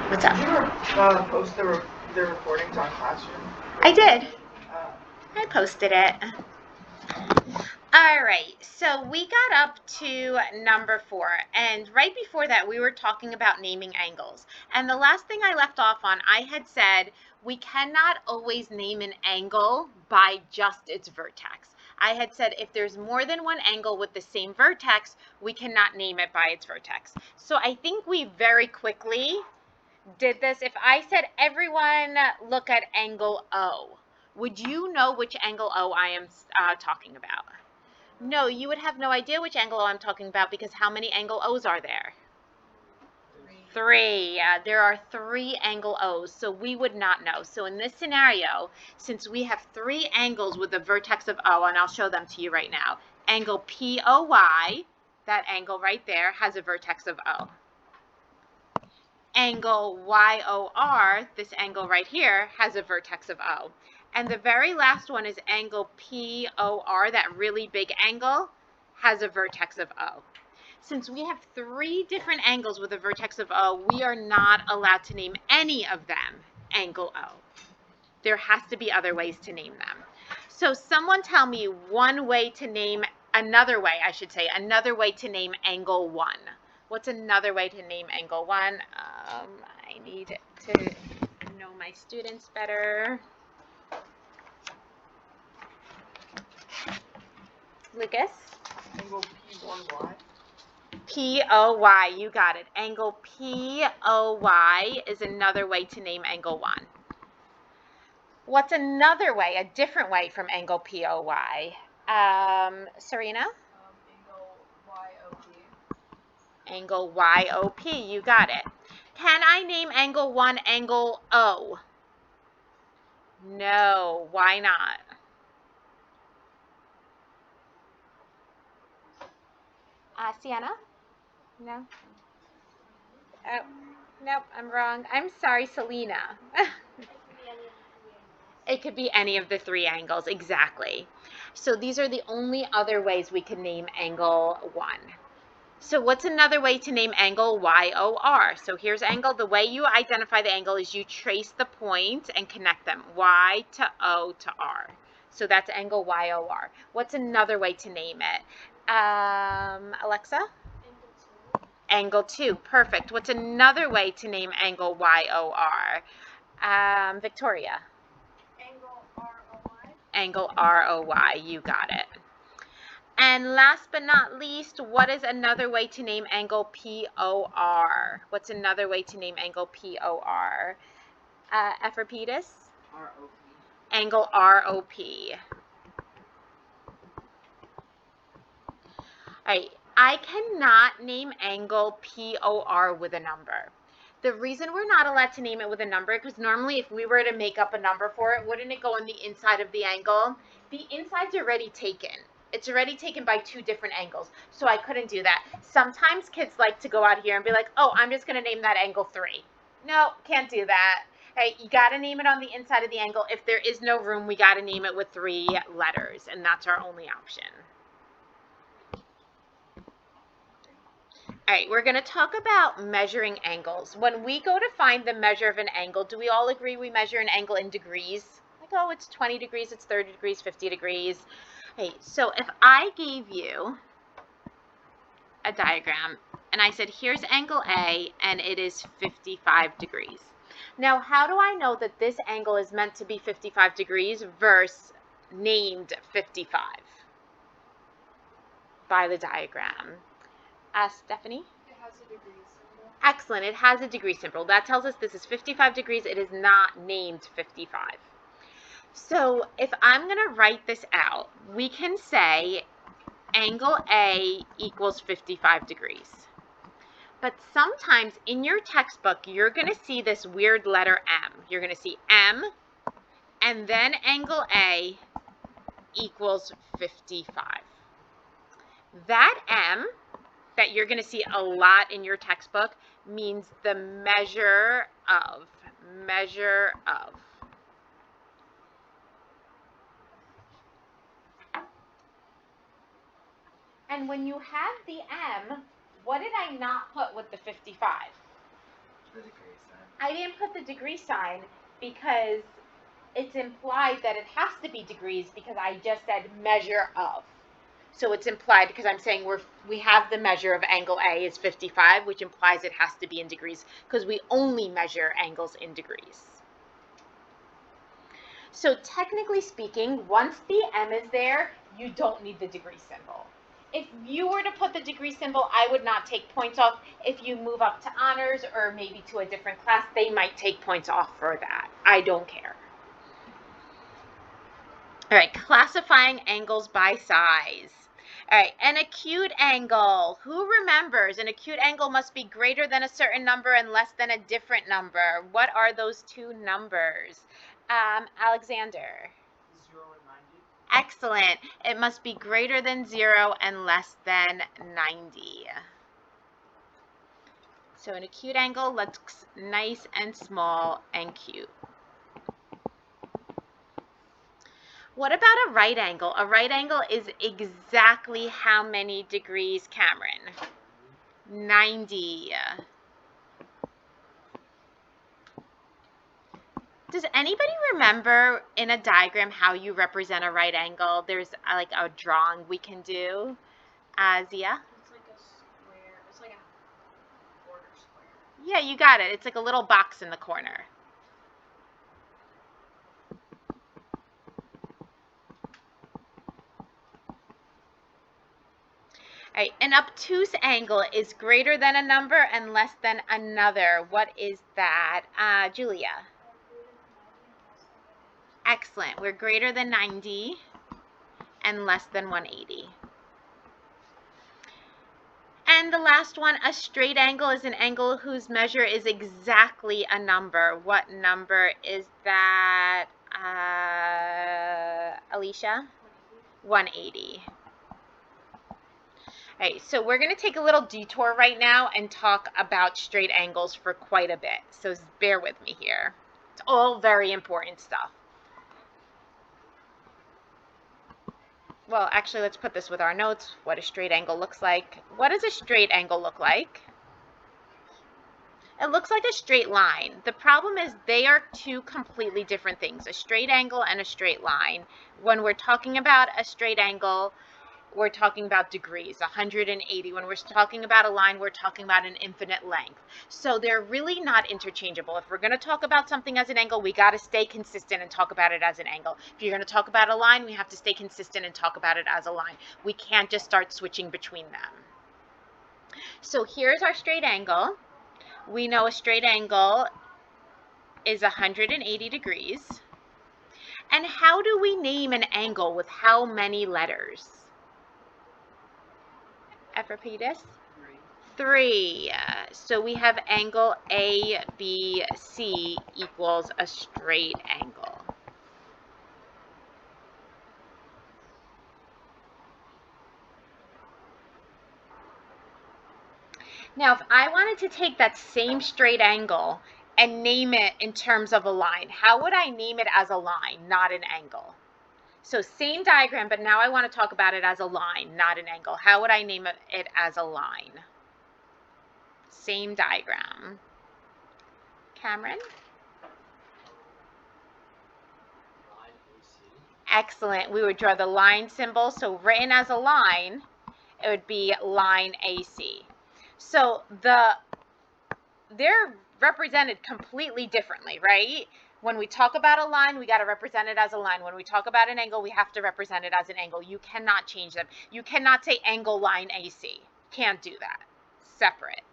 What's up? Did you post the recordings on Classroom? I did. Uh, I posted it. All right, so we got up to number 4, and right before that we were talking about naming angles. And the last thing I left off on, I had said we cannot always name an angle by just its vertex. I had said if there's more than one angle with the same vertex, we cannot name it by its vertex. So I think we very quickly did this. If I said everyone look at angle O, would you know which angle O I am talking about? No, you would have no idea which angle O I'm talking about because how many angle O's are there? 3. There are 3 angle O's, so we would not know. So in this scenario, since we have 3 angles with a vertex of O, and I'll show them to you right now, angle POY, that angle right there, has a vertex of O. Angle YOR, this angle right here, has a vertex of O. And the very last one is angle POR, that really big angle, has a vertex of O. Since we have 3 different angles with a vertex of O, we are not allowed to name any of them angle O. There has to be other ways to name them. So someone tell me one way to name, another way to name angle 1. What's another way to name angle 1? I need to know my students better. Lucas? angle P1Y. POY, you got it. Angle POY is another way to name angle 1. What's another way, a different way from angle POY? Serena? Angle YOP, you got it. Can I name angle 1 angle O? No, why not? Sienna? No? Oh, nope, I'm wrong. I'm sorry, Selena. It could be any of the 3 angles, exactly. So these are the only other ways we can name angle 1. So what's another way to name angle YOR? So here's angle. The way you identify the angle is you trace the point and connect them, Y to O to R. So that's angle YOR. What's another way to name it? Alexa? Angle 2. Perfect. What's another way to name angle YOR? Victoria? Angle ROY. You got it. And last but not least, what is another way to name angle POR? What's another way to name angle POR? Ephrapidis? ROP. Angle ROP. All right, I cannot name angle POR with a number. The reason we're not allowed to name it with a number, because normally if we were to make up a number for it, wouldn't it go on the inside of the angle? The inside's already taken. It's already taken by 2 different angles, so I couldn't do that. Sometimes kids like to go out here and be like, oh, I'm just going to name that angle 3. No, can't do that. Hey, you got to name it on the inside of the angle. If there is no room, we got to name it with 3 letters, and that's our only option. All right, we're going to talk about measuring angles. When we go to find the measure of an angle, do we all agree we measure an angle in degrees? Like, oh, it's 20 degrees, it's 30 degrees, 50 degrees. Hey, so if I gave you a diagram and I said, here's angle A and it is 55 degrees. Now, how do I know that this angle is meant to be 55 degrees versus named 55? By the diagram. Stephanie? It has a degree symbol. Excellent. It has a degree symbol. That tells us this is 55 degrees. It is not named 55. So if I'm going to write this out, we can say angle A equals 55 degrees. But sometimes in your textbook, you're going to see this weird letter M. You're going to see M, and then angle A equals 55. That M that you're going to see a lot in your textbook means the measure of. And when you have the M, what did I not put with the 55? The degree sign. I didn't put the degree sign because it's implied that it has to be degrees because I just said measure of. So it's implied because I'm saying we have the measure of angle A is 55, which implies it has to be in degrees because we only measure angles in degrees. So technically speaking, once the M is there, you don't need the degree symbol. If you were to put the degree symbol, I would not take points off. If you move up to honors or maybe to a different class, they might take points off for that. I don't care. All right, classifying angles by size. All right, an acute angle. Who remembers? An acute angle must be greater than a certain number and less than a different number. What are those two numbers? Alexander. 0 and 90. Excellent. It must be greater than 0 and less than 90. So an acute angle looks nice and small and cute. What about a right angle? A right angle is exactly how many degrees, Cameron? 90. Does anybody remember in a diagram how you represent a right angle? There's like a drawing we can do. Zia? It's like a square. It's like a quarter square. Yeah, you got it. It's like a little box in the corner. All right, an obtuse angle is greater than a number and less than another. What is that? Julia? Excellent. We're greater than 90 and less than 180. And the last one, a straight angle is an angle whose measure is exactly a number. What number is that, Alicia? 180. All right, so we're going to take a little detour right now and talk about straight angles for quite a bit. So bear with me here. It's all very important stuff. Well, actually, let's put this with our notes, what a straight angle looks like. What does a straight angle look like? It looks like a straight line. The problem is they are two completely different things, a straight angle and a straight line. When we're talking about a straight angle, we're talking about degrees, 180. When we're talking about a line, we're talking about an infinite length. So they're really not interchangeable. If we're going to talk about something as an angle, we got to stay consistent and talk about it as an angle. If you're going to talk about a line, we have to stay consistent and talk about it as a line. We can't just start switching between them. So here's our straight angle. We know a straight angle is 180 degrees. And how do we name an angle with how many letters? Ephrapides? 3. So we have angle ABC equals a straight angle. Now, if I wanted to take that same straight angle and name it in terms of a line, how would I name it as a line, not an angle? So same diagram, but now I want to talk about it as a line, not an angle. How would I name it as a line? Same diagram. Cameron? Line AC. Excellent. We would draw the line symbol. So written as a line, it would be line AC. So they're represented completely differently, right? When we talk about a line, we got to represent it as a line. When we talk about an angle, we have to represent it as an angle. You cannot change them. You cannot say angle line AC. Can't do that. Separate.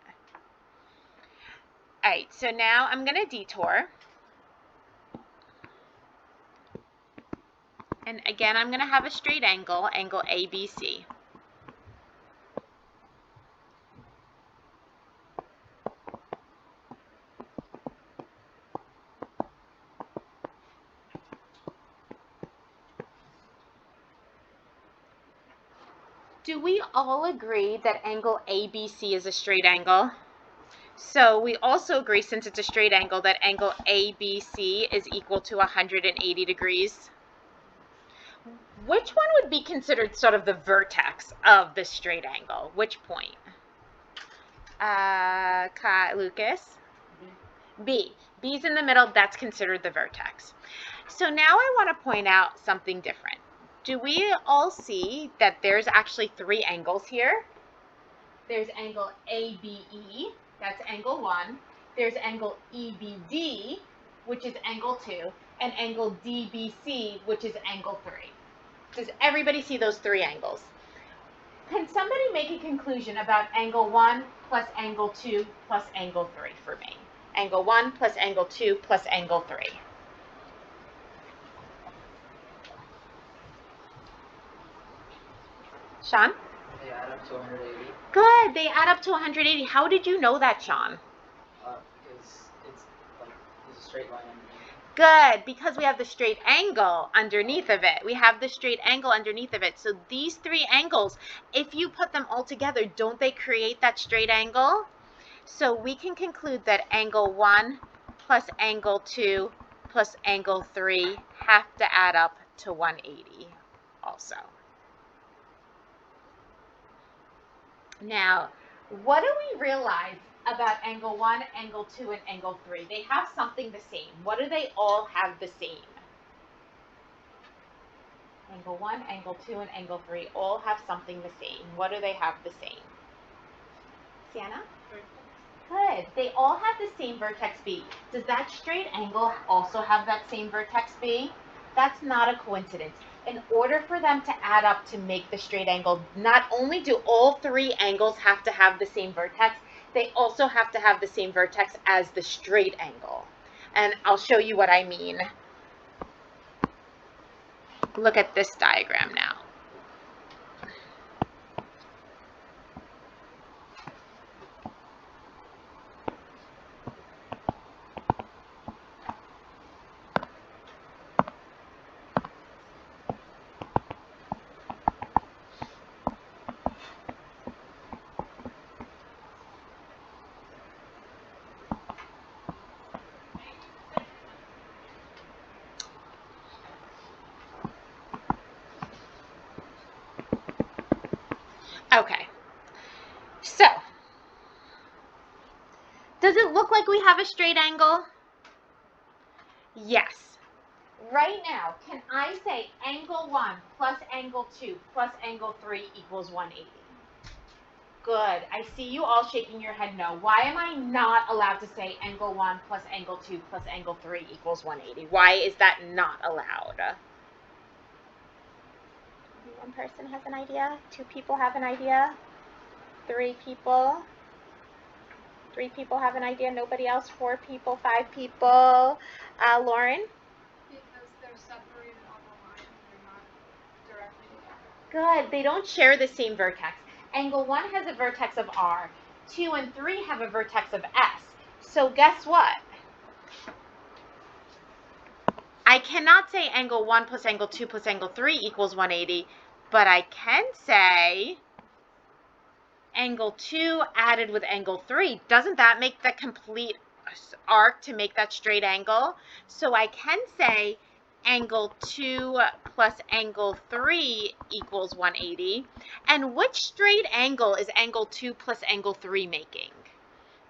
All right, so now I'm going to detour. And again, I'm going to have a straight angle, angle ABC. Do we all agree that angle ABC is a straight angle? So we also agree, since it's a straight angle, that angle ABC is equal to 180 degrees. Which one would be considered sort of the vertex of the straight angle? Which point? Lucas? B. B. B's in the middle, that's considered the vertex. So now I want to point out something different. Do we all see that there's actually three angles here? There's angle ABE, that's angle 1. There's angle EBD, which is angle 2, and angle DBC, which is angle 3. Does everybody see those three angles? Can somebody make a conclusion about angle 1 plus angle 2 plus angle 3 for me? Angle 1 plus angle 2 plus angle 3. Sean? They add up to 180. Good, they add up to 180. How did you know that, Sean? Because it's like there's a straight line underneath. Good, because we have the straight angle underneath of it. We have the straight angle underneath of it. So these three angles, if you put them all together, don't they create that straight angle? So we can conclude that angle 1 plus angle 2 plus angle 3 have to add up to 180 also. Now, what do we realize about angle 1, angle 2, and angle 3? They have something the same. What do they all have the same? Angle 1, angle 2, and angle 3 all have something the same. What do they have the same? Sienna? Good. They all have the same vertex B. Does that straight angle also have that same vertex B? That's not a coincidence. In order for them to add up to make the straight angle, not only do all three angles have to have the same vertex, they also have to have the same vertex as the straight angle. And I'll show you what I mean. Look at this diagram now. Okay, so does it look like we have a straight angle? Yes. Right now, can I say angle 1 plus angle 2 plus angle 3 equals 180? Good. I see you all shaking your head no. Why am I not allowed to say angle 1 plus angle 2 plus angle 3 equals 180? Why is that not allowed? One person has an idea? 2 people have an idea? 3 people? 3 people have an idea? Nobody else? 4 people? 5 people? Lauren? Because they're separated on the line, they're not directly together. Good. They don't share the same vertex. Angle 1 has a vertex of R. 2 and 3 have a vertex of S. So guess what? I cannot say angle 1 plus angle 2 plus angle 3 equals 180, but I can say angle 2 added with angle 3. Doesn't that make the complete arc to make that straight angle? So I can say angle 2 plus angle 3 equals 180. And which straight angle is angle 2 plus angle 3 making?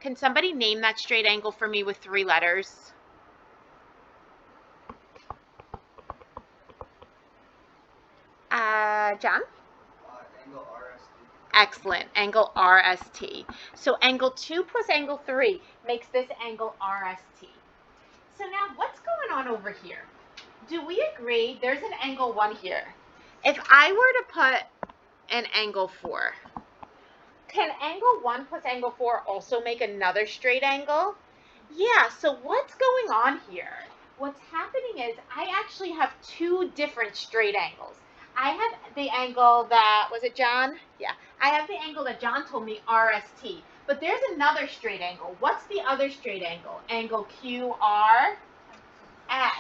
Can somebody name that straight angle for me with 3 letters? John? Angle RST. Excellent, angle RST. So angle 2 plus angle 3 makes this angle RST. So now what's going on over here? Do we agree there's an angle 1 here? If I were to put an angle 4, can angle 1 plus angle 4 also make another straight angle? Yeah, so what's going on here? What's happening is I actually have 2 different straight angles. I have the angle that, was it John? Yeah, I have the angle that John told me, RST. But there's another straight angle. What's the other straight angle? Angle QRS. I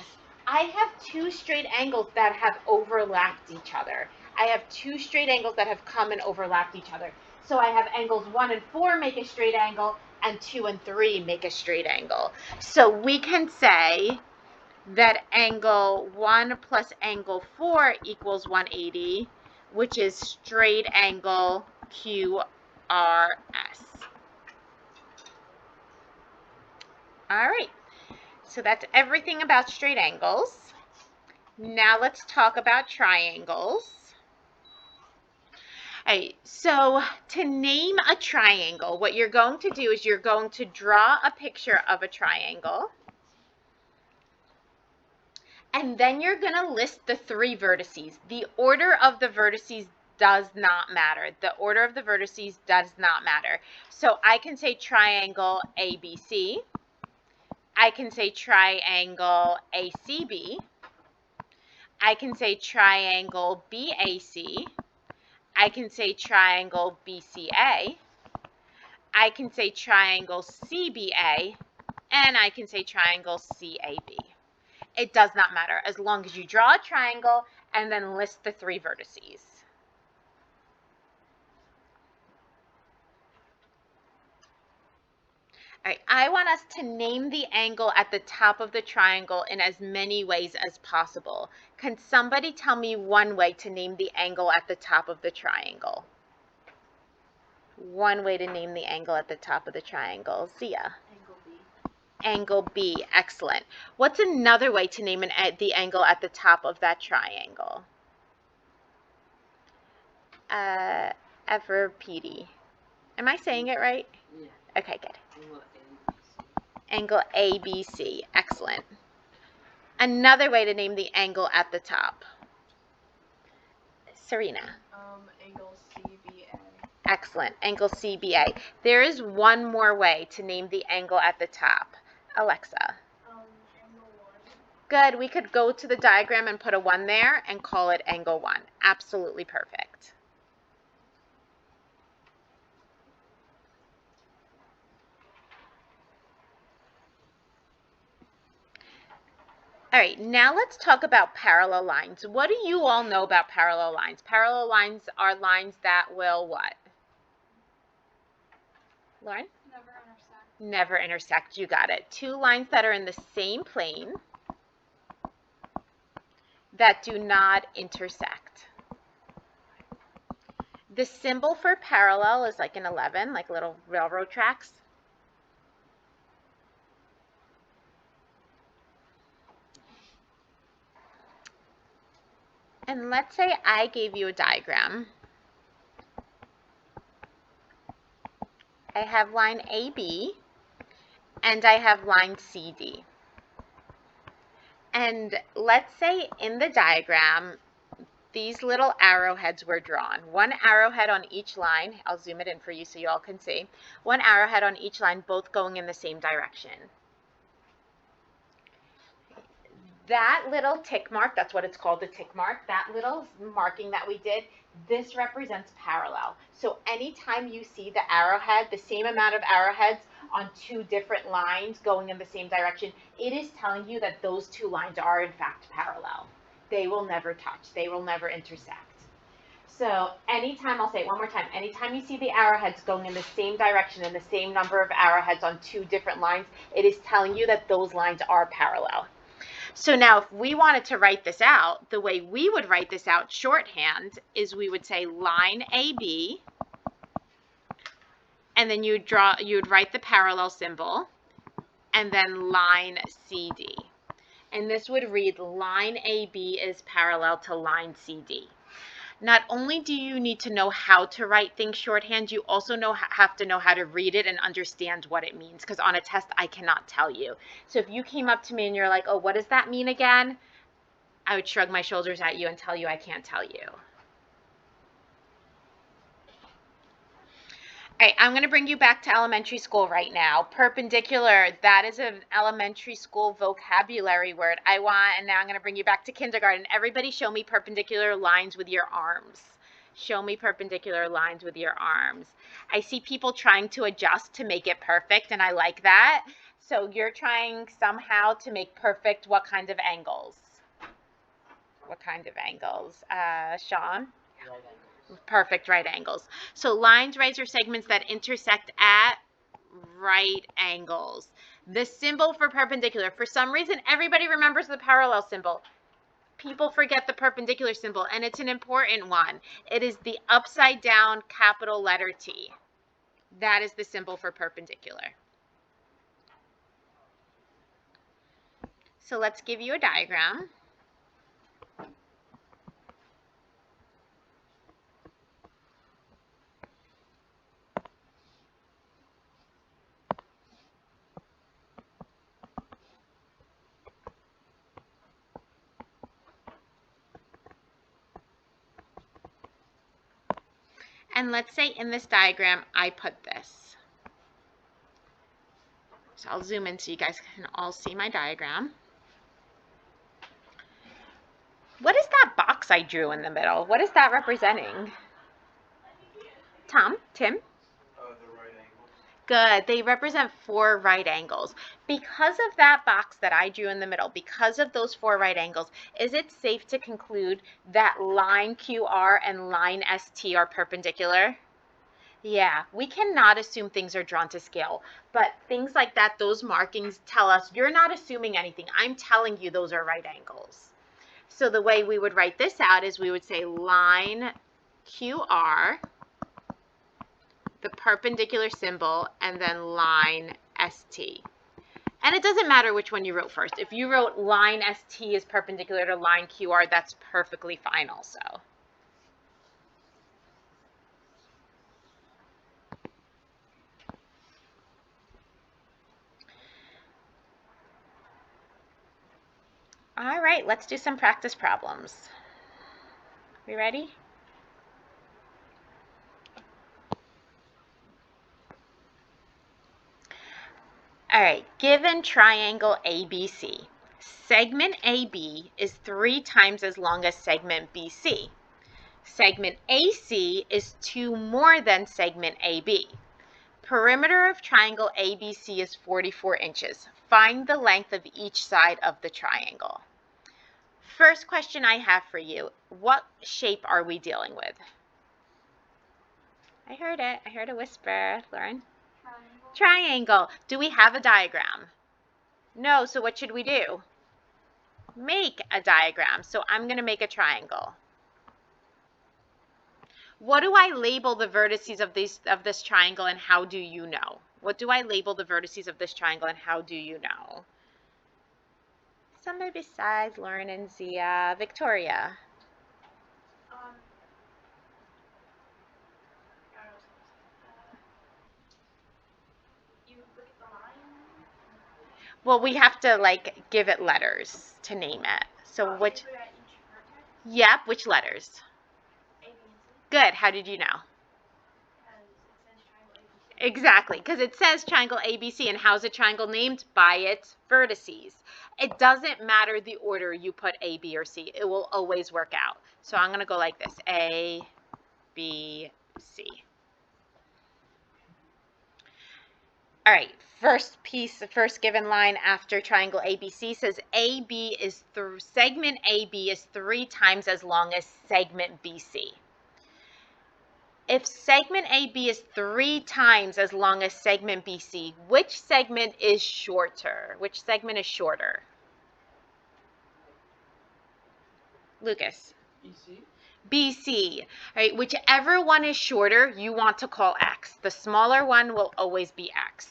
have 2 straight angles that have overlapped each other. I have 2 straight angles that have come and overlapped each other. So I have angles 1 and 4 make a straight angle, and 2 and 3 make a straight angle. So we can say that angle 1 plus angle 4 equals 180, which is straight angle QRS. All right, so that's everything about straight angles. Now let's talk about triangles. All right, so to name a triangle, what you're going to do is you're going to draw a picture of a triangle. And then you're going to list the 3 vertices. The order of the vertices does not matter. The order of the vertices does not matter. So I can say triangle ABC. I can say triangle ACB. I can say triangle BAC. I can say triangle BCA. I can say triangle CBA. And I can say triangle CAB. It does not matter as long as you draw a triangle and then list the 3 vertices. All right, I want us to name the angle at the top of the triangle in as many ways as possible. Can somebody tell me one way to name the angle at the top of the triangle? One way to name the angle at the top of the triangle. Zia. Angle B. Angle B, excellent. What's another way to name the angle at the top of that triangle? Everpedi. Am I saying it right? Yeah. Okay, good. Angle ABC. Angle ABC, excellent. Another way to name the angle at the top. Serena. Angle CBA. Excellent, angle CBA. There is one more way to name the angle at the top. Alexa. Angle 1. Good, we could go to the diagram and put a 1 there and call it angle 1. Absolutely perfect. All right, now let's talk about parallel lines. What do you all know about parallel lines? Parallel lines are lines that will what? Lauren? Never intersect. Never intersect, you got it. 2 lines that are in the same plane that do not intersect. The symbol for parallel is like an 11, like little railroad tracks. And let's say I gave you a diagram. I have line AB and I have line CD. And let's say in the diagram, these little arrowheads were drawn. 1 arrowhead on each line. I'll zoom it in for you so you all can see. 1 arrowhead on each line, both going in the same direction. That little tick mark, that's what it's called, the tick mark, that little marking that we did, this represents parallel. So anytime you see the arrowhead, the same amount of arrowheads on 2 different lines going in the same direction, it is telling you that those 2 lines are in fact parallel. They will never touch. They will never intersect. So anytime, I'll say it one more time, anytime you see the arrowheads going in the same direction and the same number of arrowheads on 2 different lines, it is telling you that those lines are parallel. So now if we wanted to write this out, the way we would write this out shorthand is we would say line AB, and then you would write the parallel symbol, and then line CD. And this would read line AB is parallel to line CD. Not only do you need to know how to write things shorthand, you also have to know how to read it and understand what it means, because on a test, I cannot tell you. So if you came up to me and you're like, oh, what does that mean again? I would shrug my shoulders at you and tell you I can't tell you. All right, I'm going to bring you back to elementary school right now. Perpendicular, that is an elementary school vocabulary word. And now I'm going to bring you back to kindergarten. Everybody show me perpendicular lines with your arms. Show me perpendicular lines with your arms. I see people trying to adjust to make it perfect, and I like that. So you're trying somehow to make perfect what kind of angles? What kind of angles? Sean? Right angles. Perfect right angles. So lines, rays, or segments that intersect at right angles. The symbol for perpendicular. For some reason, everybody remembers the parallel symbol. People forget the perpendicular symbol, and it's an important one. It is the upside down capital letter T. That is the symbol for perpendicular. So let's give you a diagram. And let's say in this diagram, I put this. So I'll zoom in so you guys can all see my diagram. What is that box I drew in the middle? What is that representing? Tim? The right angles. Good. They represent 4 right angles. Because of that box that I drew in the middle, because of those 4 right angles, is it safe to conclude that line QR and line ST are perpendicular? Yeah, we cannot assume things are drawn to scale, but things like that, those markings tell us you're not assuming anything. I'm telling you those are right angles. So the way we would write this out is we would say line QR, the perpendicular symbol, and then line ST. And it doesn't matter which one you wrote first. If you wrote line ST is perpendicular to line QR, that's perfectly fine also. All right, let's do some practice problems. We ready? All right, given triangle ABC, segment AB is 3 times as long as segment BC. Segment AC is 2 more than segment AB. Perimeter of triangle ABC is 44 inches. Find the length of each side of the triangle. First question I have for you, what shape are we dealing with? I heard it. I heard a whisper. Lauren? Triangle. Triangle. Do we have a diagram? No, so what should we do? Make a diagram. So I'm going to make a triangle. What do I label the vertices of this triangle, and how do you know? What do I label the vertices of this triangle, and how do you know? Somebody besides Lauren and Zia. Victoria. I don't know. You look at the line. Well, we have to like give it letters to name it. So Oh, which? you put at each vertex. Yep. Which letters? A, B, and C. Good. How did you know? Because it says triangle ABC. Exactly, because it says triangle ABC, and how's a triangle named? By its vertices. It doesn't matter the order you put A, B, or C. It will always work out. So I'm going to go like this. A, B, C. All right, first piece, the first given line after triangle ABC says AB is segment AB is 3 times as long as segment BC. If segment AB is 3 times as long as segment BC, which segment is shorter? Which segment is shorter? Lucas. BC. BC. All right, whichever one is shorter, you want to call X. The smaller one will always be X.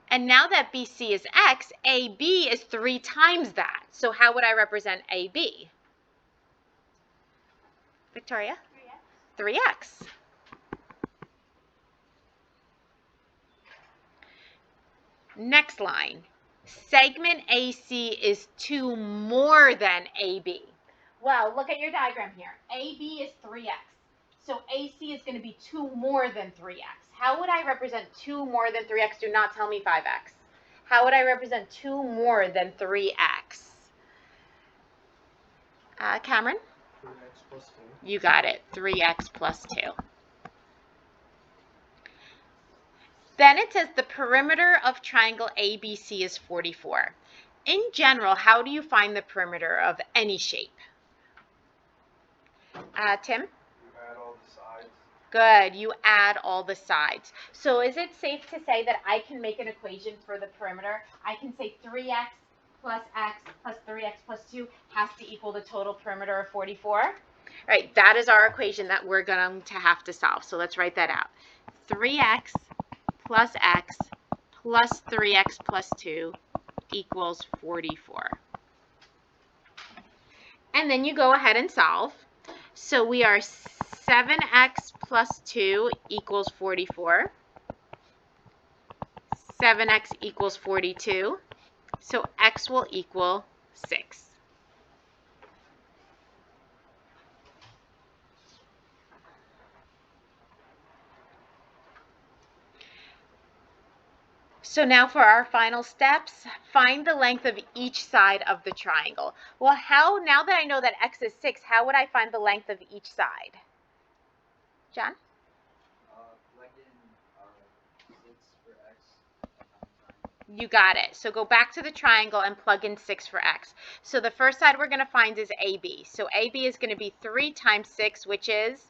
And now that BC is X, AB is 3 times that. So how would I represent AB? Victoria? 3x. 3X. Next line. Segment AC is 2 more than AB. Well, look at your diagram here. AB is 3X. So AC is going to be 2 more than 3X. How would I represent 2 more than 3X? Do not tell me 5X. How would I represent 2 more than 3X? Cameron? 3x plus 2. You got it. 3X plus 2. Then it says the perimeter of triangle ABC is 44. In general, how do you find the perimeter of any shape? Tim? You add all the sides. Good. You add all the sides. So is it safe to say that I can make an equation for the perimeter? I can say 3x plus x plus 3x plus 2 has to equal the total perimeter of 44. All right, that is our equation that we're going to have to solve. So let's write that out. 3x plus x plus 3x plus 2 equals 44. And then you go ahead and solve. So we are 7x plus 2 equals 44. 7x equals 42. So x will equal 6. So now for our final steps, find the length of each side of the triangle. Well, now that I know that x is 6, how would I find the length of each side? John? Plug in 6 for x times 9. You got it. So go back to the triangle and plug in 6 for x. So the first side we're going to find is AB. So AB is going to be 3 times 6, which is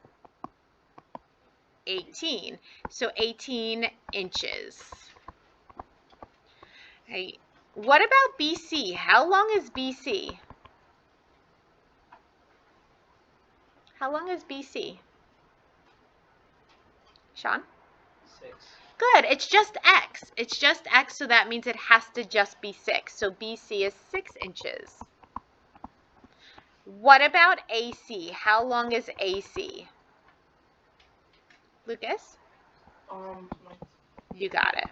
18. So 18 inches. Right. What about BC? How long is BC? How long is BC? Sean? 6. Good. It's just x. It's just x, so that means it has to just be 6. So BC is 6 inches. What about AC? How long is AC? Lucas? Like, You got it.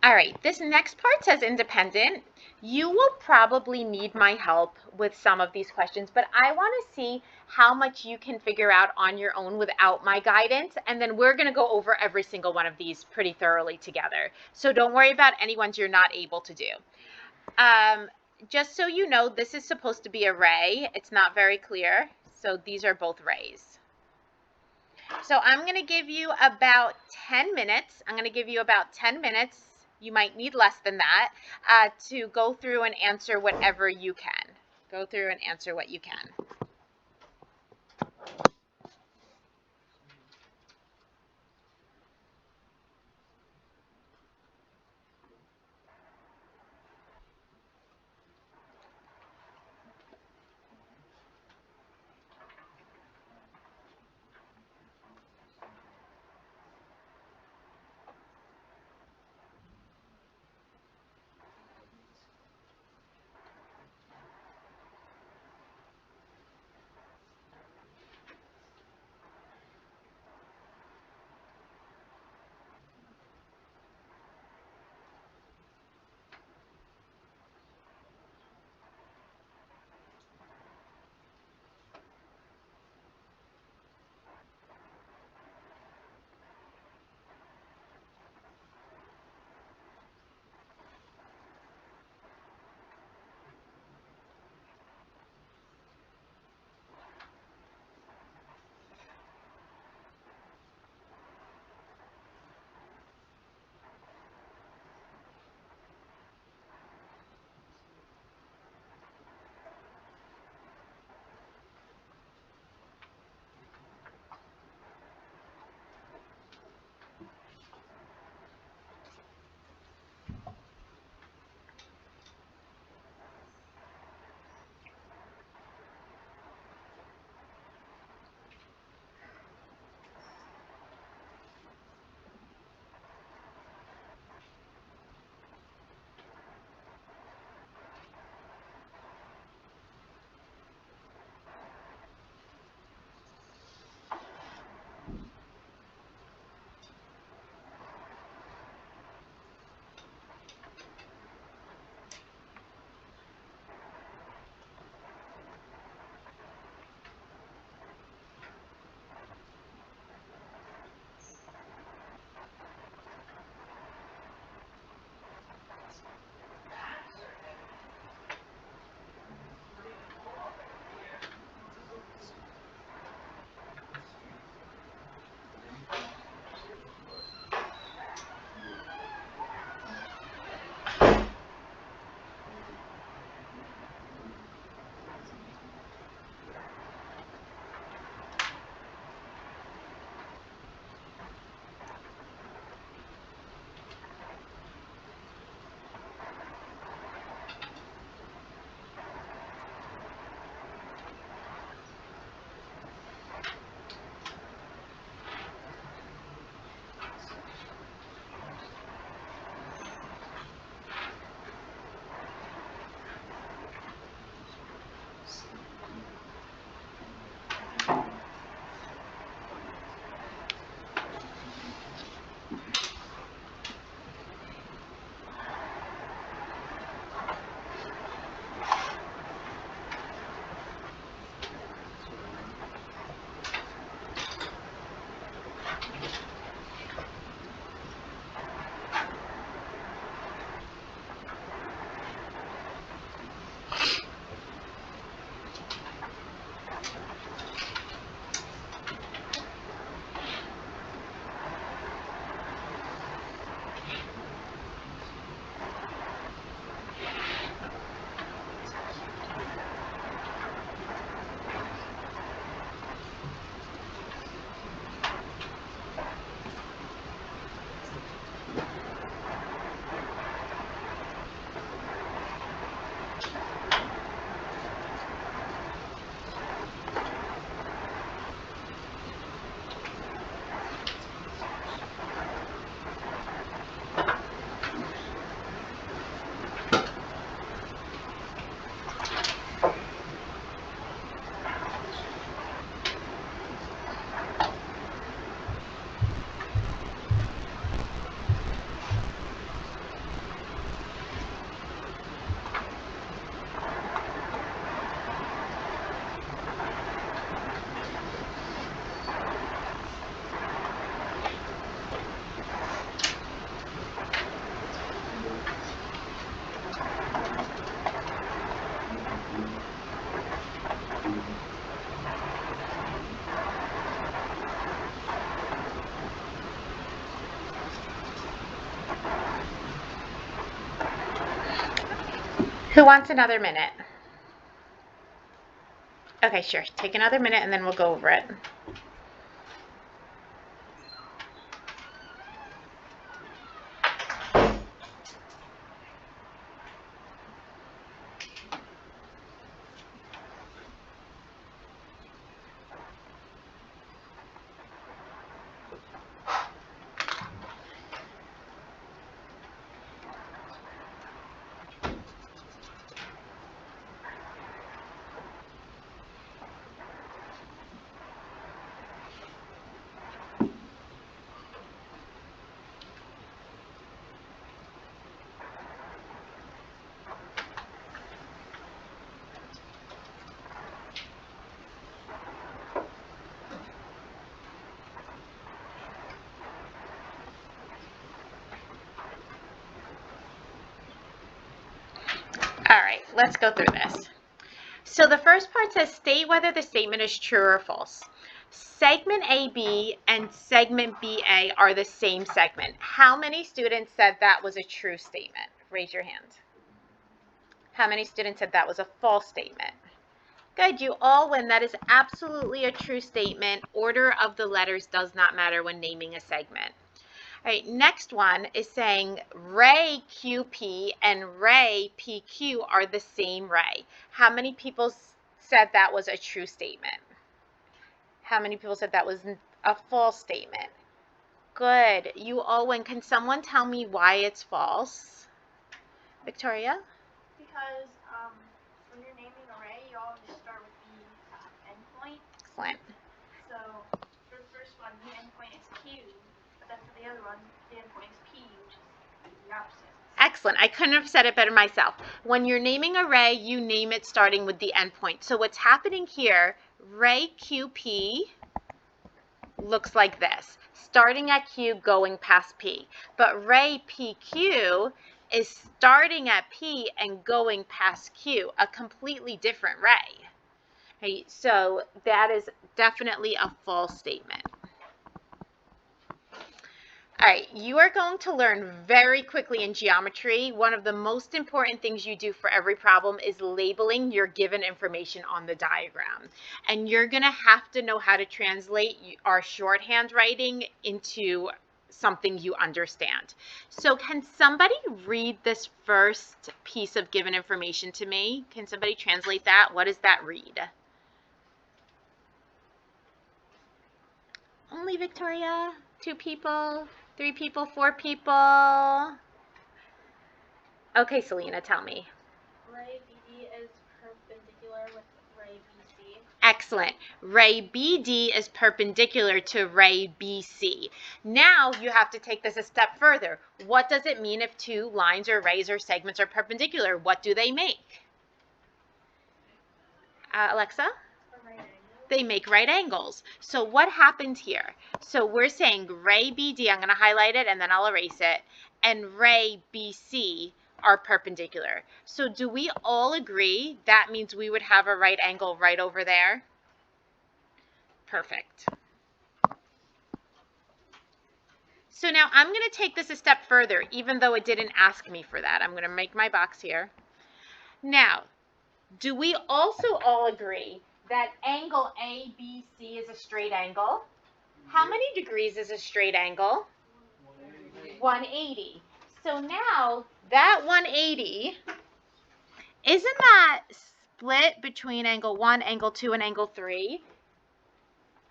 All right, this next part says independent. You will probably need my help with some of these questions, but I want to see how much you can figure out on your own without my guidance, and then we're going to go over every single one of these pretty thoroughly together. So don't worry about any ones you're not able to do. Just so you know, this is supposed to be a ray. It's not very clear, so these are both rays. So I'm going to give you about 10 minutes. I'm going to give you about 10 minutes. You might need less than that to go through and answer whatever you can. Go through and answer what you can. Who wants another minute? Okay, sure. Take another minute and then we'll go over it. All right, let's go through this. So the first part says state whether the statement is true or false. Segment AB and segment BA are the same segment. How many students said that was a true statement? Raise your hand. How many students said that was a false statement? Good, you all win. That is absolutely a true statement. Order of the letters does not matter when naming a segment. All right, next one is saying ray QP and ray PQ are the same ray. How many people said that was a true statement? How many people said that was a false statement? Good, you all win. Can someone tell me why it's false? Victoria? Because when you're naming an array, you always start with the endpoint. Excellent. So for the first one, the endpoint is Q, but then for the other one, the endpoint is P, which is the opposite. Excellent. I couldn't have said it better myself. When you're naming an array, you name it starting with the endpoint. So what's happening here, ray QP looks like this, starting at Q, going past P. But ray PQ is starting at P and going past Q, a completely different ray. Okay, so that is definitely a false statement. All right, you are going to learn very quickly in geometry. One of the most important things you do for every problem is labeling your given information on the diagram. And you're going to have to know how to translate our shorthand writing into something you understand. So can somebody read this first piece of given information to me? Can somebody translate that? What does that read? Only Victoria? 2 people? 3 people? 4 people? Okay, Selena, tell me. Ray BD is perpendicular with ray BC. Excellent. Ray BD is perpendicular to ray BC. Now you have to take this a step further. What does it mean if 2 lines or rays or segments are perpendicular? What do they make? Alexa? They make right angles. So what happened here? So we're saying ray BD, I'm going to highlight it and then I'll erase it, and ray BC are perpendicular. So do we all agree that means we would have a right angle right over there? Perfect. So now I'm going to take this a step further, even though it didn't ask me for that. I'm going to make my box here. Now, do we also all agree that angle ABC is a straight angle? How many degrees is a straight angle? 180. So now that 180, isn't that split between angle 1, angle 2, and angle 3?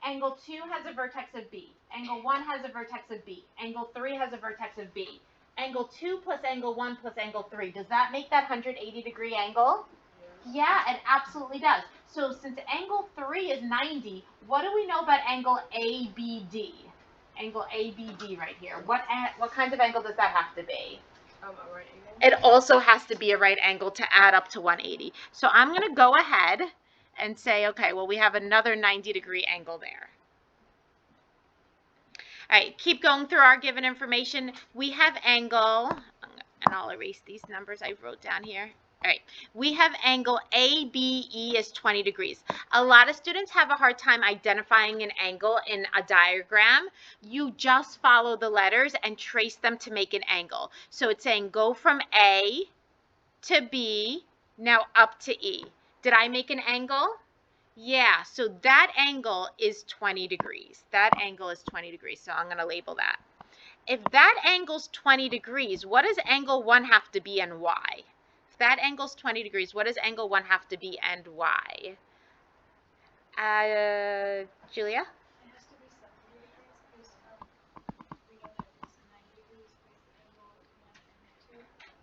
Angle 2 has a vertex of B. Angle 1 has a vertex of B. Angle 3 has a vertex of B. Angle 2 plus angle 1 plus angle 3. Does that make that 180-degree angle? Yeah, it absolutely does. So since angle 3 is 90, what do we know about angle ABD? Angle ABD right here. What kind of angle does that have to be? A right angle. It also has to be a right angle to add up to 180. So I'm going to go ahead and say, okay, well, we have another 90-degree angle there. All right, keep going through our given information. We have angle, and I'll erase these numbers I wrote down here. All right, we have angle ABE is 20 degrees. A lot of students have a hard time identifying an angle in a diagram. You just follow the letters and trace them to make an angle. So it's saying go from A to B Now up to E. Did I make an angle? Yeah, so that angle is 20 degrees. That angle is 20 degrees, so I'm going to label that. If that angle's 20 degrees, what does angle 1 have to be and why? If that angle's 20 degrees, what does angle 1 have to be and why? Julia? It has to be 70 degrees because we know that it's 90 degrees with angle 1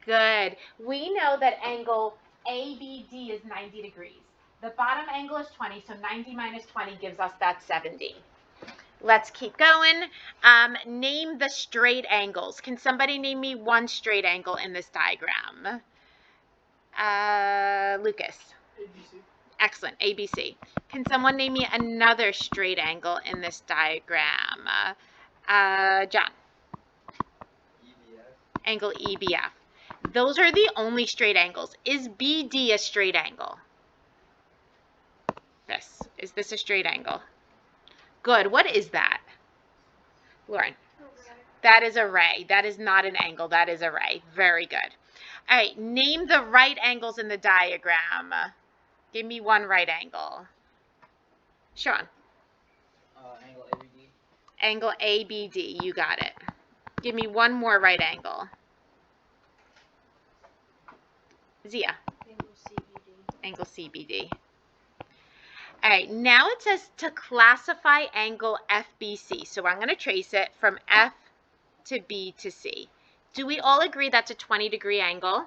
and 2. Good. We know that angle ABD is 90 degrees. The bottom angle is 20, so 90 minus 20 gives us that 70. Let's keep going. Name the straight angles. Can somebody name me one straight angle in this diagram? Lucas. ABC. Excellent, ABC. Can someone name me another straight angle in this diagram? John. EBF. Angle EBF. Those are the only straight angles. Is BD a straight angle? Is this a straight angle? Good. What is that? Lauren. That is a ray. That is not an angle. That is a ray. Very good. All right. Name the right angles in the diagram. Give me one right angle. Sean. Angle ABD. Angle ABD. You got it. Give me one more right angle. Zia. Angle CBD. Angle CBD. All right, now it says to classify angle FBC. So I'm going to trace it from F to B to C. Do we all agree that's a 20-degree angle?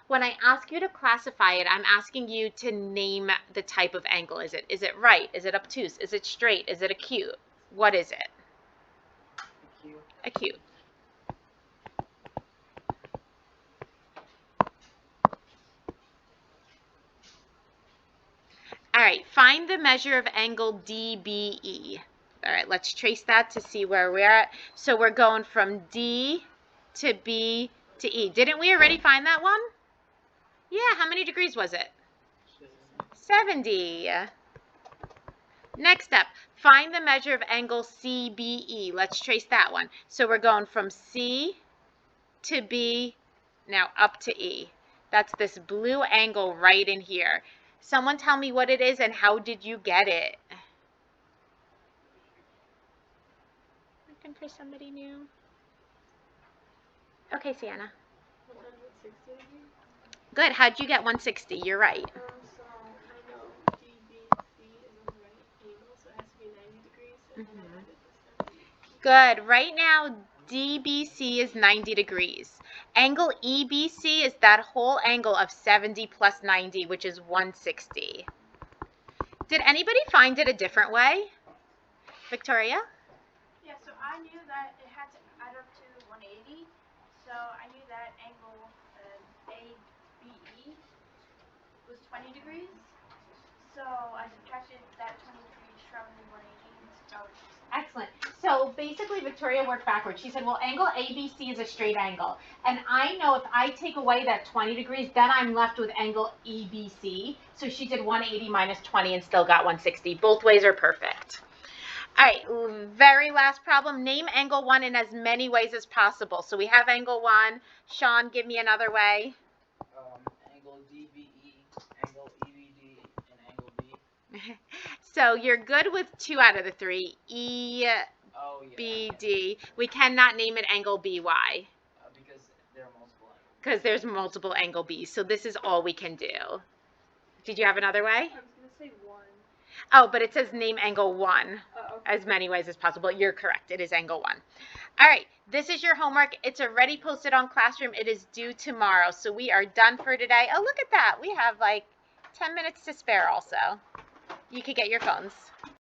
When I ask you to classify it, I'm asking you to name the type of angle. Is it right? Is it obtuse? Is it straight? Is it acute? What is it? Acute. Acute. All right, find the measure of angle DBE. All right, let's trace that to see where we're at. So we're going from D to B to E. Didn't we already find that one? Yeah, how many degrees was it? 70. Next up, find the measure of angle CBE. Let's trace that one. So we're going from C to B, now up to E. That's this blue angle right in here. Someone tell me what it is and how did you get it? Looking for somebody new. Okay, Sienna. 160 degrees. Good. How'd you get 160? You're right. So I know DBC is on the right angle, so it has to be 90 degrees, and then I added the 70. Good. Right now, DBC is 90 degrees. Angle EBC is that whole angle of 70 plus 90, which is 160. Did anybody find it a different way? Victoria? Yeah, so I knew that it had to add up to 180. So I knew that angle ABE was 20 degrees. So I subtracted that 20 degrees from the 180 and that was Excellent. So basically, Victoria worked backwards. She said, well, angle ABC is a straight angle. And I know if I take away that 20 degrees, then I'm left with angle EBC. So she did 180 minus 20 and still got 160. Both ways are perfect. All right, very last problem. Name angle 1 in as many ways as possible. So we have angle 1. Sean, give me another way. Angle DBE, angle EBD, and angle B. So you're good with 2 out of the 3. Oh, yeah. BD. We cannot name it angle BY. Because there are multiple angles. Because there's multiple angle B's. So this is all we can do. Did you have another way? I was going to say 1. Oh, but it says name angle 1 Okay. as many ways as possible. You're correct. It is angle 1. All right. This is your homework. It's already posted on Classroom. It is due tomorrow. So we are done for today. Oh, look at that. We have like 10 minutes to spare also. You could get your phones.